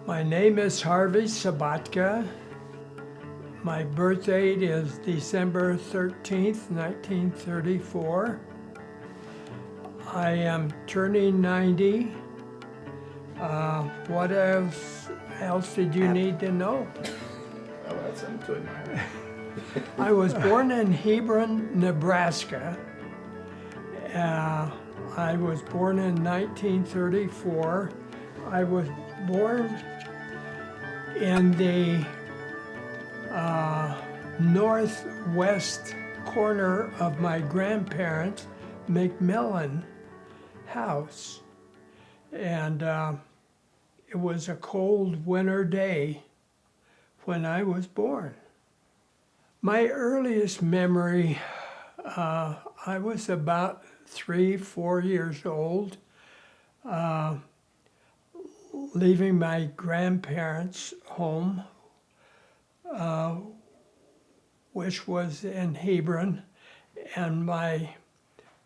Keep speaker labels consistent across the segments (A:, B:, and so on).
A: My name is Harvey Sobotka. My birth date is December 13th, 1934. I am turning 90. What else did you need to know?
B: Well, that's something to admire.
A: I was born in Hebron, Nebraska. I was born in 1934. I was born in the northwest corner of my grandparents' McMillan house. And it was a cold winter day when I was born. My earliest memory, I was about 3-4 years old, leaving my grandparents' home, which was in Hebron, and my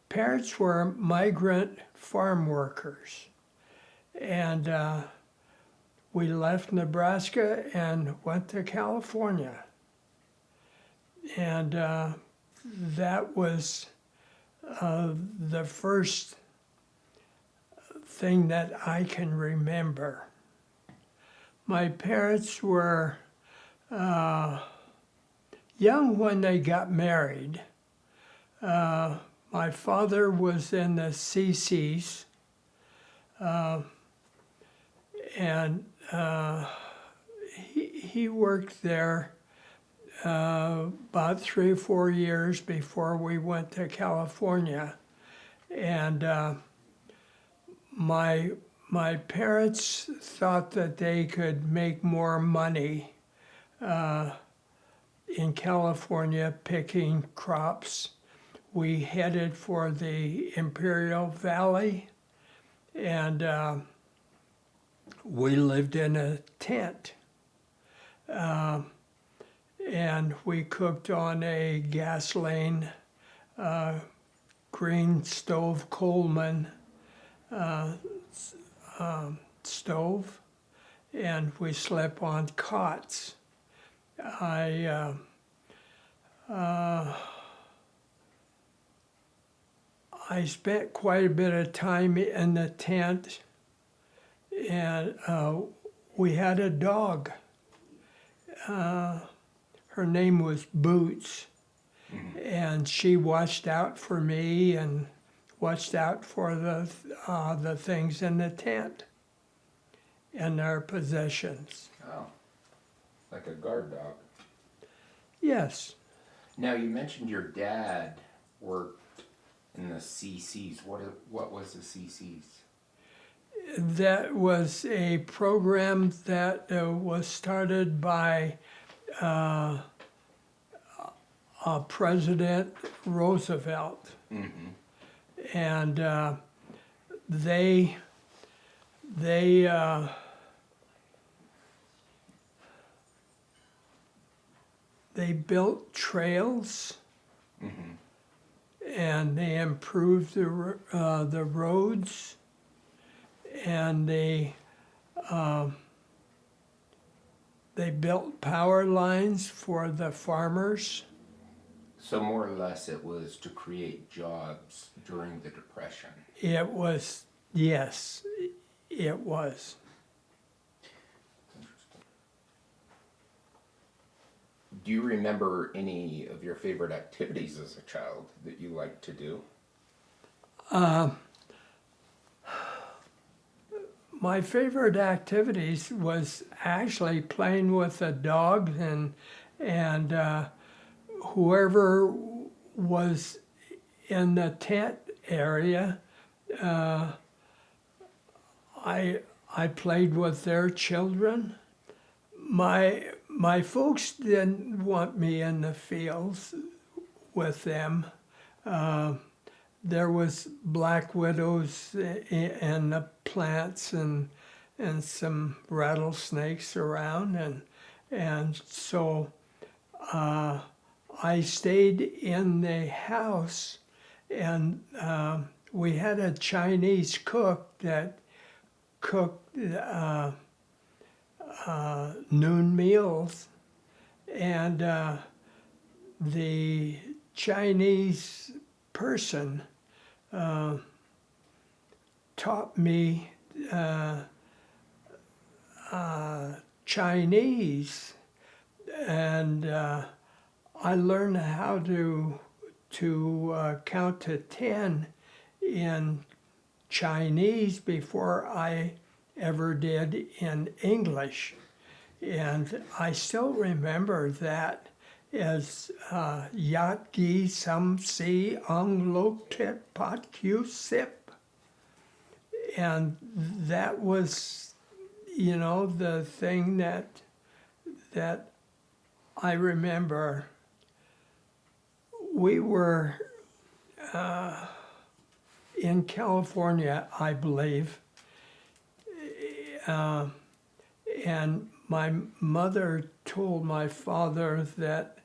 A: parents were migrant farm workers. And we left Nebraska and went to California. And that was the first thing that I can remember. My parents were young when they got married. My father was in the CCs, and he worked there about 3 or 4 years before we went to California. And my parents thought that they could make more money in California picking crops. We headed for the Imperial Valley, and we lived in a tent. And we cooked on a gasoline green stove Coleman stove, and we slept on cots. I spent quite a bit of time in the tent, and we had a dog. Her name was Boots, and she watched out for me and watched out for the things in the tent and our possessions.
B: Oh, like a guard dog.
A: Yes.
B: Now, you mentioned your dad worked in the CCs. What was the CCs?
A: That was a program that was started by President Roosevelt.
B: Mm-hmm.
A: And they built trails,
B: Mm-hmm.
A: and they improved the roads, and they built power lines for the farmers.
B: So more or less it was to create jobs during the Depression.
A: It was, yes, it was.
B: Do you remember any of your favorite activities as a child that you liked to do?
A: My favorite activities was actually playing with the dogs, and whoever was in the tent area, I played with their children. My folks didn't want me in the fields with them. There was black widows in the plants and some rattlesnakes around, and so I stayed in the house, and we had a Chinese cook that cooked noon meals, and the Chinese person taught me Chinese, and I learned how to count to 10 in Chinese before I ever did in English. And I still remember that as Yat Gi Sam Si Ung Lok Tit Pat Q Sip. And that was, the thing that I remember. We were in California, I believe, and my mother told my father that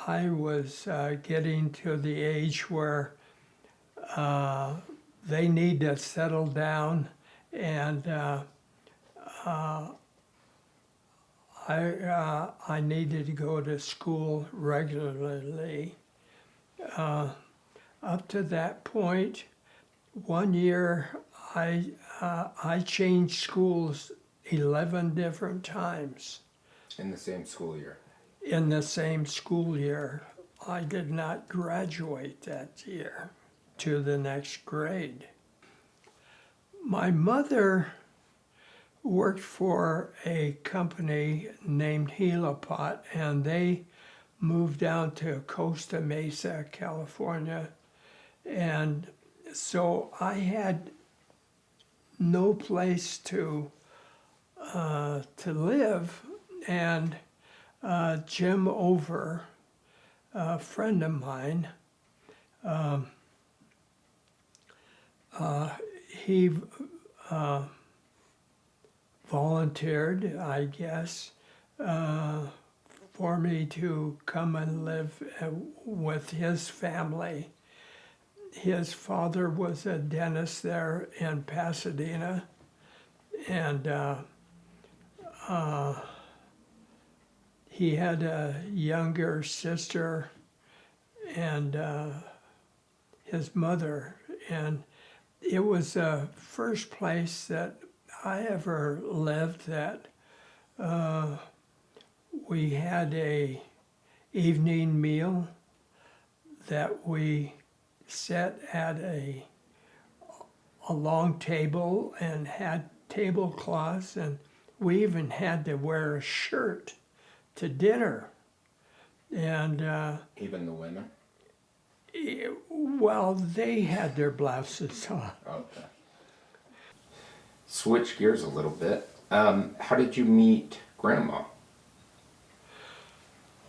A: I was getting to the age where they need to settle down, and I needed to go to school regularly. Up to that point, one year I changed schools 11 different times.
B: In the same school year?
A: In the same school year. I did not graduate that year to the next grade. My mother worked for a company named Helipot, and they moved down to Costa Mesa, California. And so I had no place to live, and Jim Over, a friend of mine, he volunteered, I guess, for me to come and live with his family. His father was a dentist there in Pasadena, and he had a younger sister and his mother, and it was the first place that I ever lived that we had a evening meal that we sat at a long table and had tablecloths, and we even had to wear a shirt to dinner. And
B: even the women?
A: Well, they had their blouses on.
B: Okay. Switch gears a little bit. How did you meet Grandma?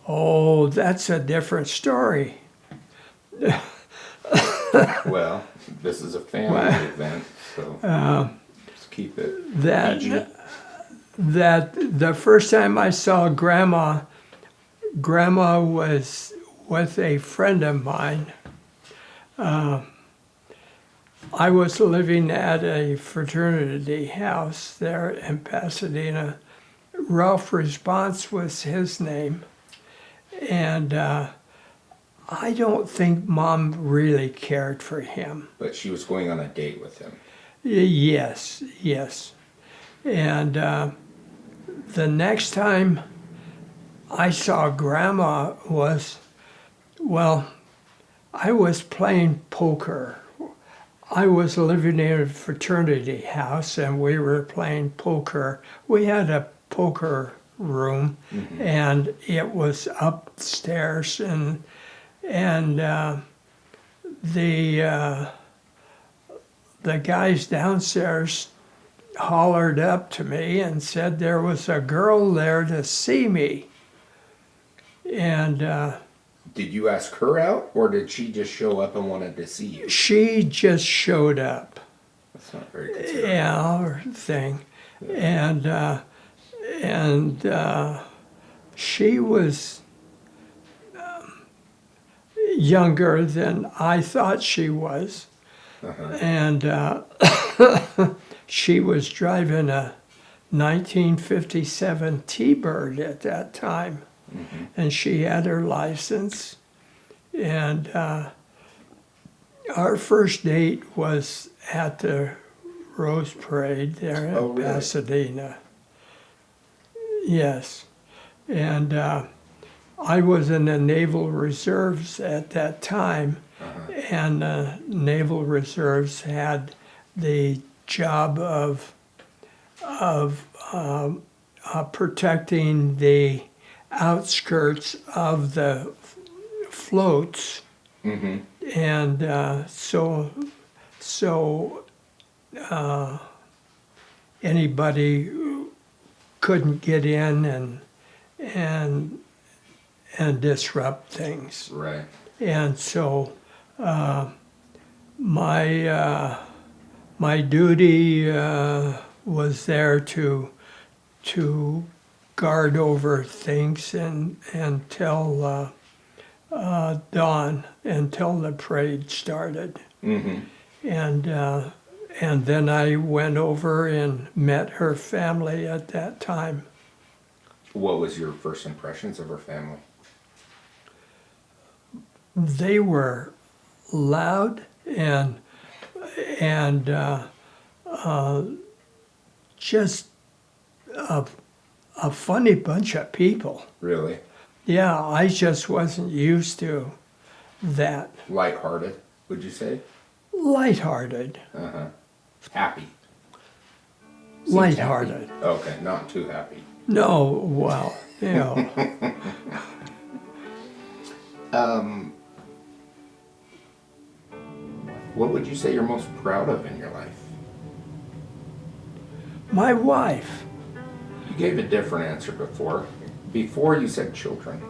A: Oh, that's a different story.
B: Well, this is a family event, so let's keep it PG.
A: That the first time I saw Grandma was with a friend of mine. I was living at a fraternity house there in Pasadena. Ralph Response was his name. And I don't think Mom really cared for him.
B: But she was going on a date with him.
A: Yes. And the next time I saw Grandma was, I was playing poker. I was living in a fraternity house and we were playing poker. We had a poker room, and it was upstairs, and the guys downstairs hollered up to me and said there was a girl there to see me. And
B: did you ask her out, or did she just show up and wanted to see you?
A: she just showed up.
B: That's not very considerate.
A: Yeah, or thing. Yeah. And she was younger than I thought she was. And she was driving a 1957 T-Bird at that time. And she had her license. And our first date was at the Rose Parade there in
B: Oh, really?
A: Pasadena. Yes. And I was in the Naval Reserves at that time. And the Naval Reserves had the job of protecting the outskirts of the floats, and so anybody couldn't get in and disrupt things.
B: Right.
A: And so my duty was there to guard over things and until dawn, until the parade started. And then I went over and met her family at that time.
B: What was your first impressions of her family?
A: They were loud and just a funny bunch of people.
B: Really?
A: Yeah, I just wasn't used to that.
B: Lighthearted, would you say?
A: Lighthearted.
B: Happy. Seems
A: Lighthearted.
B: happy. Okay, not too happy.
A: No, well, you know.
B: What would you say you're most proud of in your life?
A: My wife.
B: You gave a different answer before. Before you said children.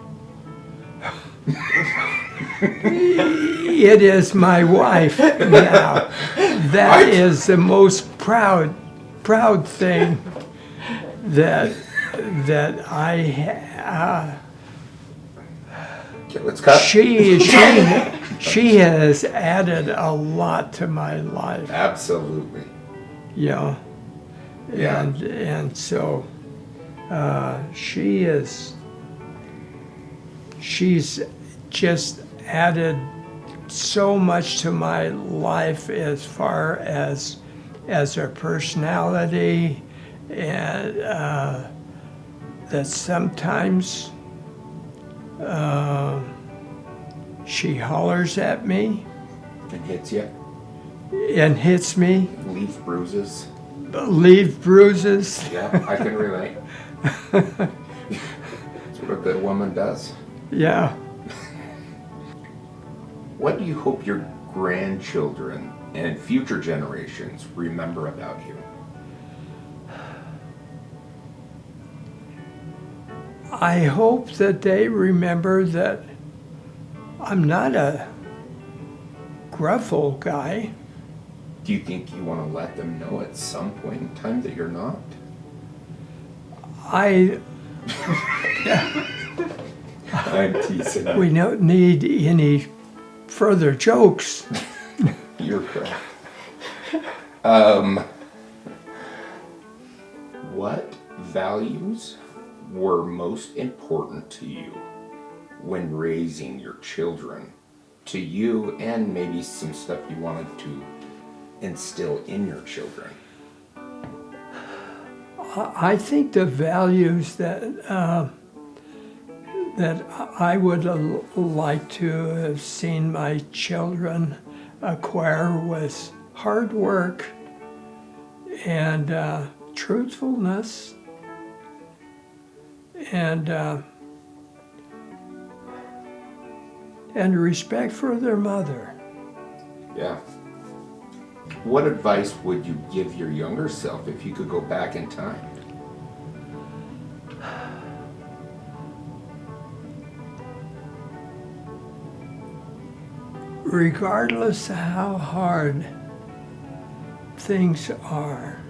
A: It is my wife now. That is the most proud thing that I
B: Okay, let's cut.
A: she has added a lot to my life.
B: Absolutely.
A: Yeah.
B: Yeah.
A: And so she's just added so much to my life as far as her personality, and that sometimes she hollers at me
B: And hits you.
A: and hits me,
B: Leaf bruises.
A: leave bruises.
B: Yeah, I can relate. That's what a good woman does.
A: Yeah.
B: What do you hope your grandchildren and future generations remember about you?
A: I hope that they remember that I'm not a gruff old guy.
B: Do you think you want to let them know at some point in time that you're not?
A: I'm
B: teasing.
A: We don't need any further jokes.
B: You're correct. What values were most important to you when raising your children? To you, and maybe some stuff you wanted to instill in your children?
A: I think the values that I would like to have seen my children acquire was hard work and truthfulness and respect for their mother.
B: Yeah. What advice would you give your younger self if you could go back in time?
A: Regardless of how hard things are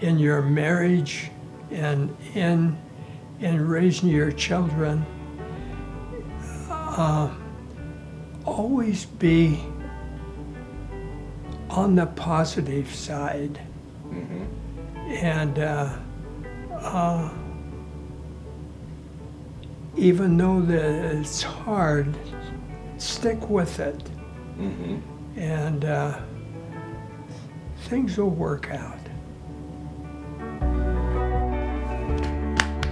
A: in your marriage and in raising your children, always be on the positive side And even though that it's hard, stick with it. And things will work out.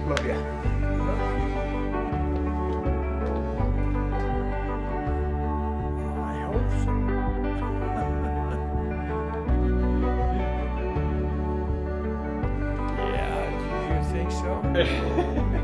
B: Love ya.
A: I hope so. Yeah, do you think so?